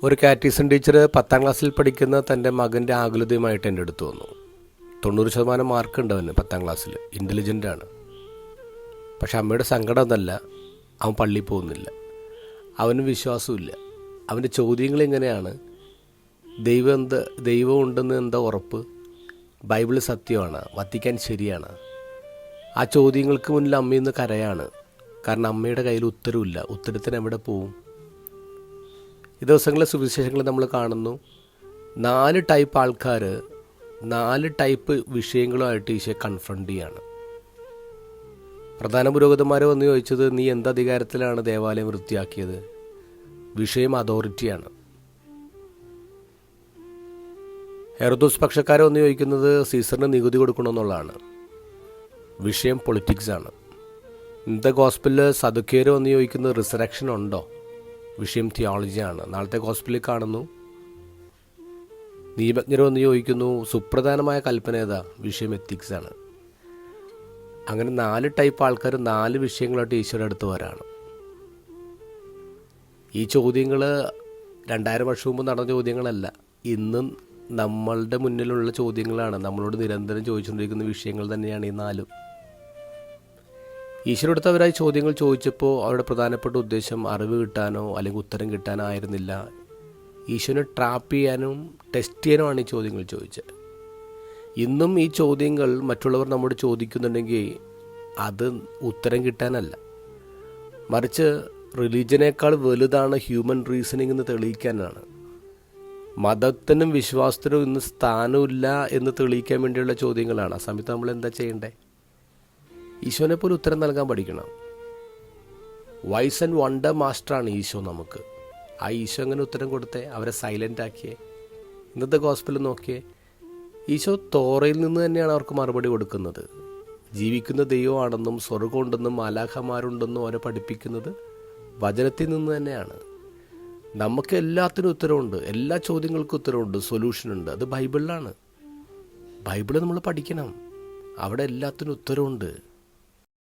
ഒരു catechism teacher 10ാം ക്ലാസ്സിൽ പഠിക്കുന്ന തൻ്റെ മകൻ്റെ ആകുലതയുമായിട്ട് എൻ്റെ അടുത്ത് വന്നു. 90% മാർക്കുണ്ട് അവന് 10ാം ക്ലാസ്സിൽ, ഇൻ്റലിജൻ്റാണ്. പക്ഷെ അമ്മയുടെ സങ്കടം എന്നല്ല, അവൻ പള്ളിയിൽ പോകുന്നില്ല, അവന് വിശ്വാസമില്ല. അവൻ്റെ ചോദ്യങ്ങൾ എങ്ങനെയാണ്: ദൈവം ഉണ്ടെന്ന് എന്താ ഉറപ്പ്? ബൈബിൾ സത്യമാണ്, വത്തിക്കാൻ ശരിയാണ്? ആ ചോദ്യങ്ങൾക്ക് മുന്നിൽ അമ്മ ഇന്ന് കരയാണ്. കാരണം അമ്മയുടെ കയ്യിൽ ഉത്തരവില്ല. ഉത്തരത്തിന് എവിടെ പോവും? ഈ ദിവസങ്ങളിലെ സുവിശേഷങ്ങൾ നമ്മൾ കാണുന്നു, 4 ടൈപ്പ് ആൾക്കാർ 4 ടൈപ്പ് വിഷയങ്ങളുമായിട്ട് ഈശോയെ കൺഫ്രണ്ട് ചെയ്യാണ്. പ്രധാന പുരോഹിതന്മാർ വന്ന് ചോദിച്ചത്, നീ എന്ത് അധികാരത്തിലാണ് ദേവാലയം വൃത്തിയാക്കിയത്? വിഷയം അതോറിറ്റിയാണ്. ഹെറോദോസ് പക്ഷക്കാർ വന്ന് ചോദിക്കുന്നത് സീസറിന് നികുതി കൊടുക്കണമെന്നുള്ളതാണ്. വിഷയം പൊളിറ്റിക്സാണ്. ഇന്നത്തെ ഗോസ്പലിൽ സദുക്കേർ വന്ന് ചോദിക്കുന്നത് റിസറക്ഷൻ ഉണ്ടോ? വിഷയം തിയോളജിയാണ്. നാളത്തെ ഗോസ്പലിൽ കാണുന്നു നിയമജ്ഞർ വന്ന് ചോദിക്കുന്നു സുപ്രധാനമായ കൽപ്പന ഏതാ? വിഷയം എത്തിക്സാണ്. അങ്ങനെ 4 ടൈപ്പ് ആൾക്കാർ 4 വിഷയങ്ങളായിട്ട് ഈശോയുടെ അടുത്ത് വരാണ്. ഈ ചോദ്യങ്ങൾ 2000 വർഷം മുമ്പ് നടന്ന ചോദ്യങ്ങളല്ല, ഇന്നും നമ്മളുടെ മുന്നിലുള്ള ചോദ്യങ്ങളാണ്. നമ്മളോട് നിരന്തരം ചോദിച്ചുകൊണ്ടിരിക്കുന്ന വിഷയങ്ങൾ തന്നെയാണ് ഈ 4. ഈശ്വര അടുത്ത് അവരായി ചോദ്യങ്ങൾ ചോദിച്ചപ്പോൾ അവരുടെ പ്രധാനപ്പെട്ട ഉദ്ദേശം അറിവ് കിട്ടാനോ അല്ലെങ്കിൽ ഉത്തരം കിട്ടാനോ ആയിരുന്നില്ല. ഈശ്വരനെ ട്രാപ്പ് ചെയ്യാനും ടെസ്റ്റ് ചെയ്യാനുമാണ് ഈ ചോദ്യങ്ങൾ ചോദിച്ചത്. ഇന്നും ഈ ചോദ്യങ്ങൾ മറ്റുള്ളവർ നമ്മോട് ചോദിക്കുന്നുണ്ടെങ്കിൽ അത് ഉത്തരം കിട്ടാനല്ല, മറിച്ച് റിലീജിയനേക്കാൾ വലുതാണ് ഹ്യൂമൻ റീസണിംഗ് എന്ന് തെളിയിക്കാനാണ്. മതത്തിനും വിശ്വാസത്തിനും ഇന്ന് സ്ഥാനമില്ല എന്ന് തെളിയിക്കാൻ വേണ്ടിയുള്ള ചോദ്യങ്ങളാണ്. ആ സമയത്ത് നമ്മൾ എന്താ ചെയ്യേണ്ടേ? ഈശോനെ പോലെ ഉത്തരം നൽകാൻ പഠിക്കണം. വൈസ് ആൻഡ് വണ്ടർ മാസ്റ്ററാണ് ഈശോ നമുക്ക്. ആ ഈശോ അങ്ങനെ ഉത്തരം കൊടുത്തേ, അവരെ സൈലൻ്റ് ആക്കിയേ. ഇന്നത്തെ ഗോസ്പലിൽ നോക്കിയേ, ഈശോ തോറയിൽ നിന്ന് തന്നെയാണ് അവർക്ക് മറുപടി കൊടുക്കുന്നത്. ജീവിക്കുന്ന ദൈവമാണെന്നും സ്വർഗമുണ്ടെന്നും മാലാഖമാരുണ്ടെന്നും അവരെ പഠിപ്പിക്കുന്നത് വചനത്തിൽ നിന്ന് തന്നെയാണ്. നമുക്ക് എല്ലാത്തിനും ഉത്തരവുണ്ട്, എല്ലാ ചോദ്യങ്ങൾക്കും ഉത്തരവുണ്ട്, സൊല്യൂഷനുണ്ട്. അത് ബൈബിളിലാണ്. ബൈബിള് നമ്മൾ പഠിക്കണം, അവിടെ എല്ലാത്തിനും ഉത്തരവുണ്ട്.